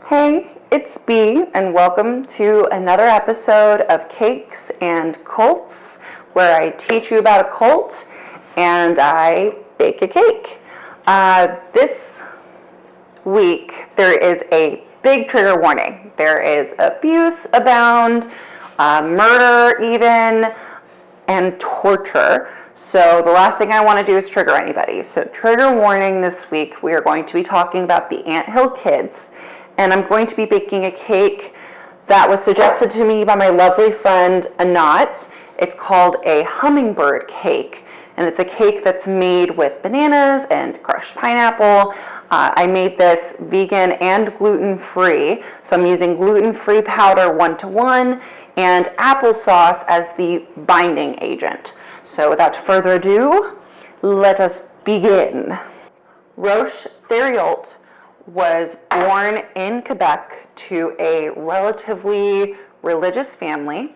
Hey, it's Bee, and welcome to another episode of Cakes and Cults, where I teach you about a cult and I bake a cake. This week, there is a big trigger warning. There is abuse abound, murder even, and torture. So the last thing I want to do is trigger anybody. So trigger warning this week, we are going to be talking about the Anthill Kids, and I'm going to be baking a cake that was suggested to me by my lovely friend Anat. It's called a hummingbird cake, and it's a cake that's made with bananas and crushed pineapple. I made this vegan and gluten-free, so I'm using gluten-free powder 1-to-1 and applesauce as the binding agent. So without further ado, let us begin. Roche Thériault was born in Quebec to a relatively religious family,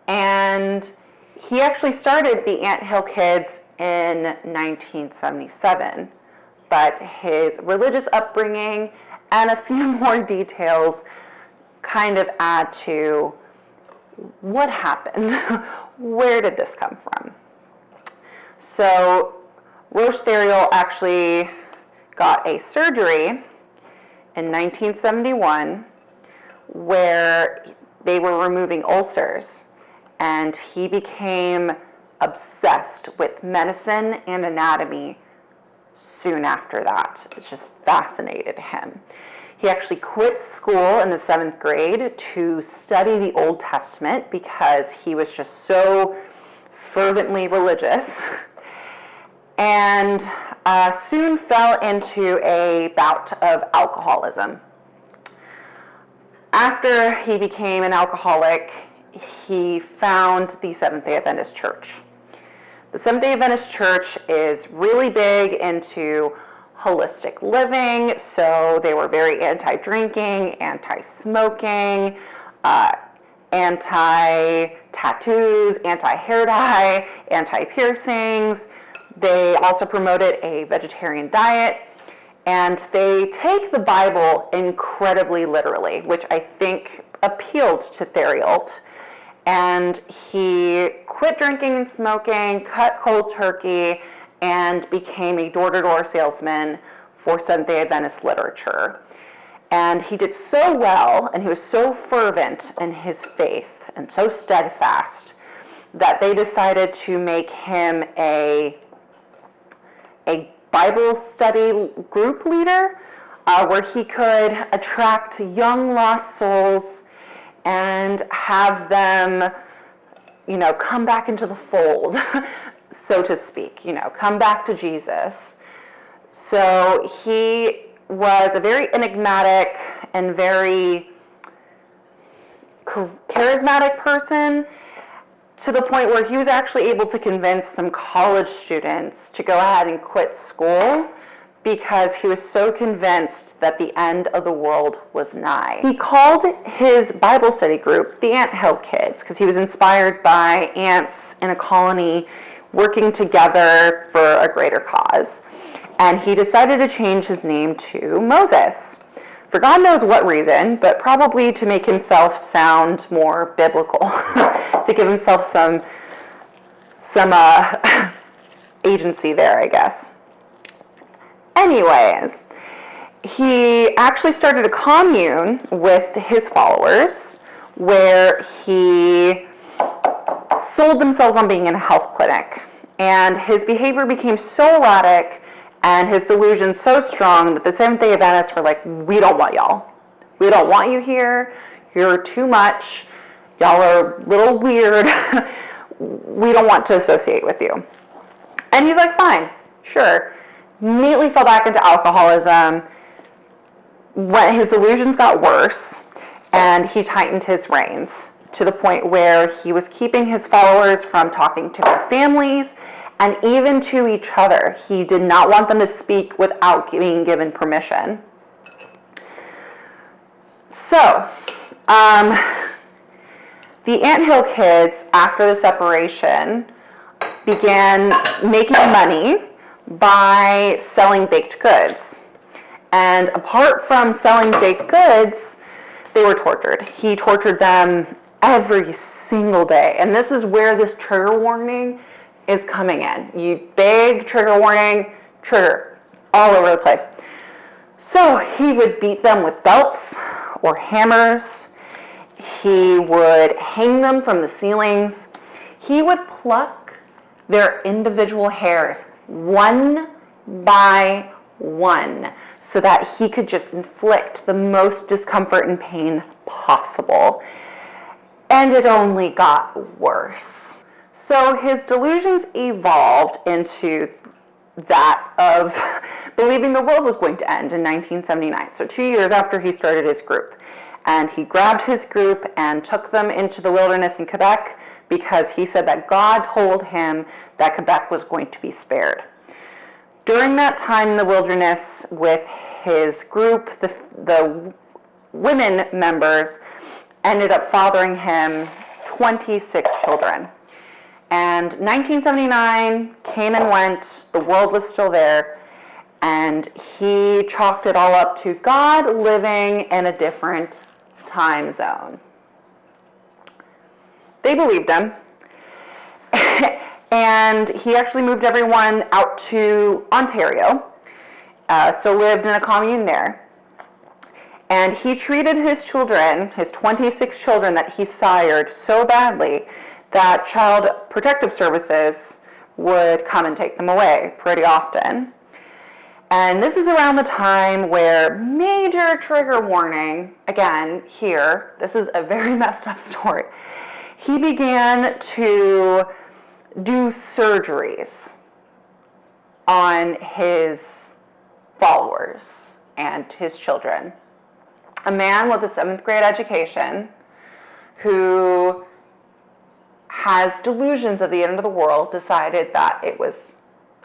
and he actually started the Anthill Kids in 1977, but his religious upbringing and a few more details kind of add to what happened. Where did this come from? So Roche Thériault actually got a surgery in 1971 where they were removing ulcers, and he became obsessed with medicine and anatomy soon after that. It just fascinated him. He actually quit school in the 7th grade to study the Old Testament because he was just so fervently religious, and soon fell into a bout of alcoholism. After he became an alcoholic, he found the Seventh-day Adventist Church. The Seventh-day Adventist Church is really big into holistic living, so they were very anti-drinking, anti-smoking, anti-tattoos, anti-hair dye, anti-piercings. They also promoted a vegetarian diet, and they take the Bible incredibly literally, which I think appealed to Thériault. And he quit drinking and smoking, cut cold turkey, and became a door-to-door salesman for Seventh-day Adventist literature. And he did so well, and he was so fervent in his faith and so steadfast, that they decided to make him a Bible study group leader, where he could attract young lost souls and have them, come back into the fold, so to speak, come back to Jesus. So he was a very enigmatic and very charismatic person, to the point where he was actually able to convince some college students to go ahead and quit school because he was so convinced that the end of the world was nigh. He called his Bible study group the Anthill Kids because he was inspired by ants in a colony working together for a greater cause. And he decided to change his name to Moses, for God knows what reason, but probably to make himself sound more biblical, to give himself some agency there, I guess. Anyways, he actually started a commune with his followers where he sold themselves on being in a health clinic, and his behavior became so erratic and his delusion so strong that the Seventh-day Adventists were like, we don't want y'all. We don't want you here. You're too much. Y'all are a little weird. We don't want to associate with you. And he's like, fine, sure. Immediately fell back into alcoholism. When his delusions got worse, and he tightened his reins to the point where he was keeping his followers from talking to their families and even to each other. He did not want them to speak without being given permission. So, the Anthill Kids, after the separation, began making money by selling baked goods. And apart from selling baked goods, they were tortured. He tortured them every single day. And this is where this trigger warning is coming in. You big trigger warning, trigger all over the place. So he would beat them with belts or hammers. He would hang them from the ceilings. He would pluck their individual hairs one by one so that he could just inflict the most discomfort and pain possible. And it only got worse. So his delusions evolved into that of believing the world was going to end in 1979, so 2 years after he started his group. And he grabbed his group and took them into the wilderness in Quebec because he said that God told him that Quebec was going to be spared. During that time in the wilderness with his group, the women members ended up fathering him 26 children. And 1979 came and went, the world was still there, and he chalked it all up to God living in a different time zone. They believed him, and he actually moved everyone out to Ontario, so lived in a commune there. And he treated his children, his 26 children that he sired, so badly that Child Protective Services would come and take them away pretty often. And this is around the time where, major trigger warning, again, here, this is a very messed up story. He began to do surgeries on his followers and his children. A man with a 7th grade education who has delusions of the end of the world decided that it was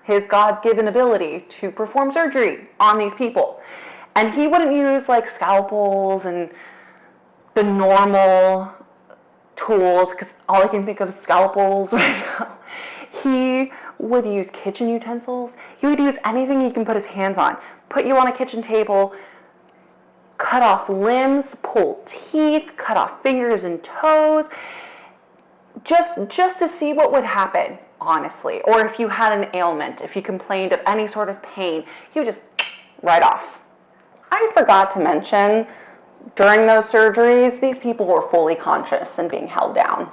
his God-given ability to perform surgery on these people. And he wouldn't use like scalpels and the normal tools, because all I can think of is scalpels right now. He would use kitchen utensils. He would use anything he can put his hands on. Put you on a kitchen table, cut off limbs, pull teeth, cut off fingers and toes, just to see what would happen, honestly. Or if you had an ailment, if you complained of any sort of pain, he would just right off. I forgot to mention, during those surgeries, these people were fully conscious and being held down.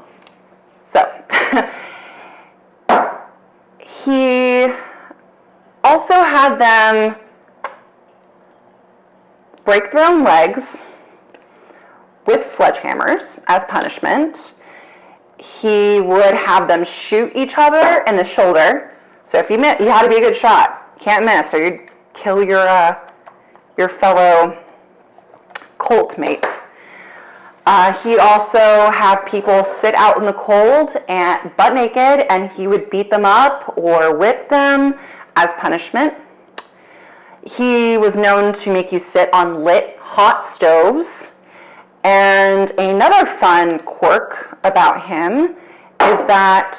So, he also had them break their own legs with sledgehammers as punishment. He would have them shoot each other in the shoulder. So if you miss, you had to be a good shot. You can't miss, or you'd kill your fellow cult mate. He'd also have people sit out in the cold and butt naked, and he would beat them up or whip them as punishment. He was known to make you sit on lit, hot stoves. And another fun quirk about him is that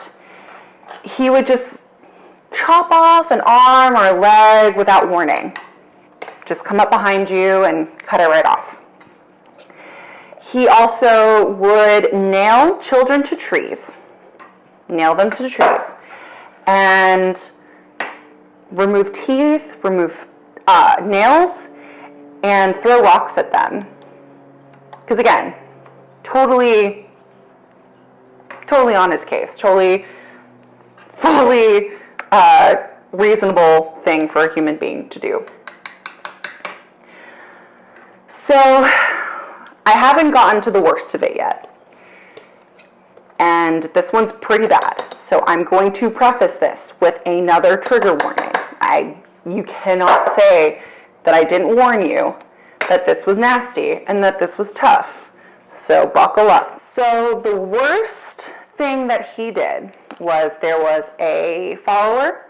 he would just chop off an arm or a leg without warning. Just come up behind you and cut it right off. He also would nail children to trees, nail them to trees, and remove teeth, remove nails, and throw rocks at them. Because again, totally on his case, fully reasonable thing for a human being to do. So I haven't gotten to the worst of it yet. And this one's pretty bad. So I'm going to preface this with another trigger warning. You cannot say that I didn't warn you that this was nasty and that this was tough. So buckle up. So the worst thing that he did was, there was a follower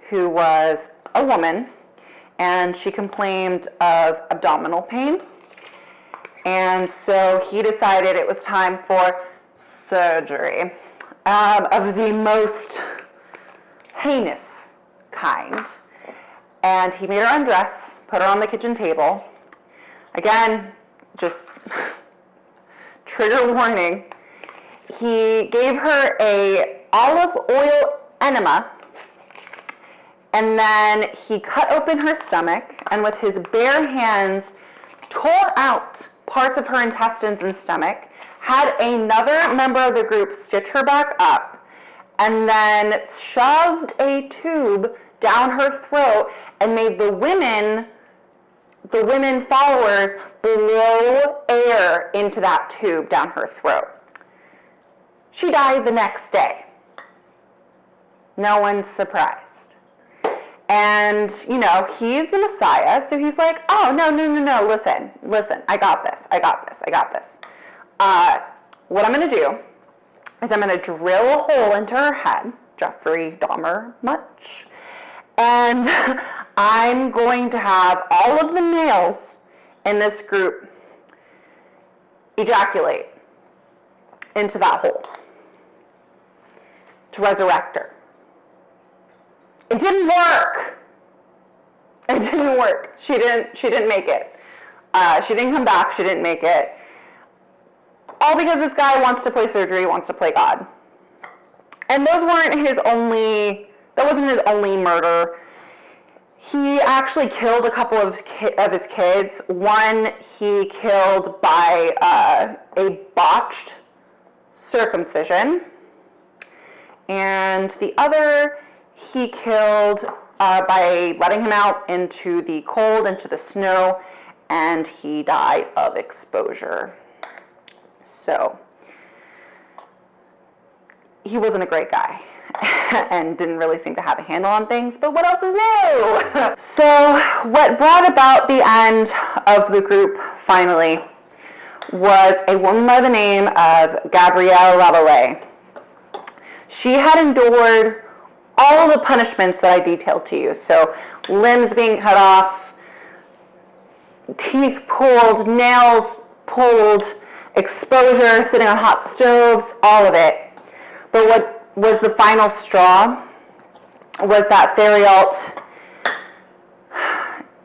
who was a woman, and she complained of abdominal pain. And so he decided it was time for surgery of the most heinous kind. And he made her undress, put her on the kitchen table. Again, just trigger warning. He gave her a olive oil enema, and then he cut open her stomach and with his bare hands tore out parts of her intestines and stomach, had another member of the group stitch her back up, and then shoved a tube down her throat and made the women followers blow air into that tube down her throat. She died the next day. No one's surprised. And, you know, he's the Messiah, so he's like, oh, no, listen, I got this. What I'm going to do is I'm going to drill a hole into her head, Jeffrey Dahmer much, and I'm going to have all of the males in this group ejaculate into that hole to resurrect her. It didn't work. It didn't work. She didn't make it. She didn't come back. She didn't make it. All because this guy wants to play surgery, wants to play God. And that wasn't his only murder. He actually killed a couple of his kids. One he killed by a botched circumcision. And the other he killed by letting him out into the cold, into the snow, and he died of exposure. So, he wasn't a great guy and didn't really seem to have a handle on things, but what else is new? So, what brought about the end of the group finally was a woman by the name of Gabrielle Lavallee. She had endured all of the punishments that I detailed to you. So, limbs being cut off, teeth pulled, nails pulled, exposure, sitting on hot stoves, all of it. But what was the final straw was that Theriault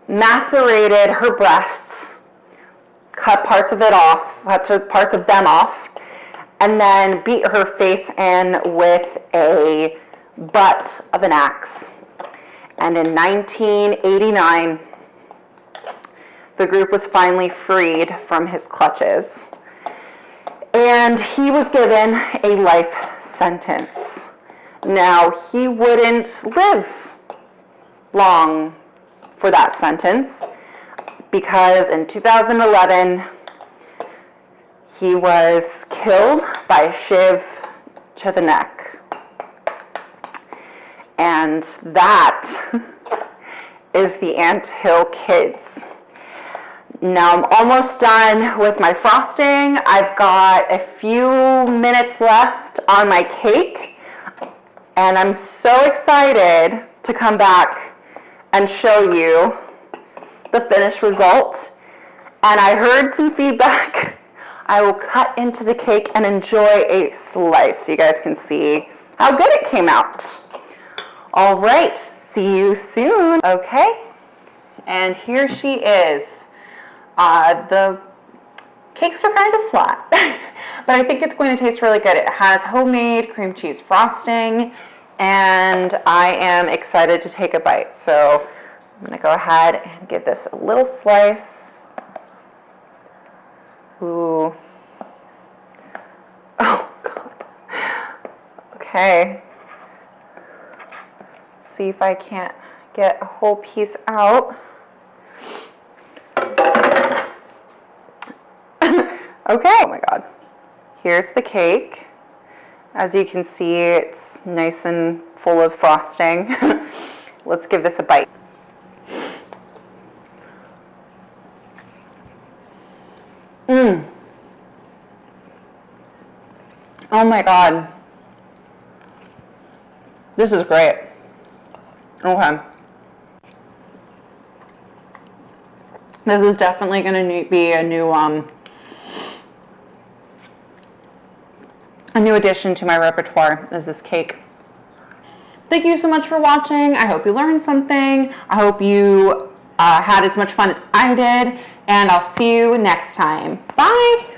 macerated her breasts, cut parts of them off, and then beat her face in with a butt of an axe. And in 1989, the group was finally freed from his clutches. And he was given a life sentence. Now, he wouldn't live long for that sentence because in 2011, he was killed by a shiv to the neck. And that is the Anthill Kids. Now I'm almost done with my frosting. I've got a few minutes left on my cake, and I'm so excited to come back and show you the finished result. And I heard some feedback. I will cut into the cake and enjoy a slice so you guys can see how good it came out. All right, see you soon. Okay, and here she is. The cakes are kind of flat, but I think it's going to taste really good. It has homemade cream cheese frosting, and I am excited to take a bite. So I'm going to go ahead and give this a little slice. Ooh. Oh, God. Okay. Let's see if I can't get a whole piece out. Okay, oh my God. Here's the cake. As you can see, it's nice and full of frosting. Let's give this a bite. Oh my God. This is great. Okay. This is definitely going to be a new addition to my repertoire is this cake. Thank you so much for watching. I hope you learned something. I hope you had as much fun as I did, and I'll see you next time. Bye!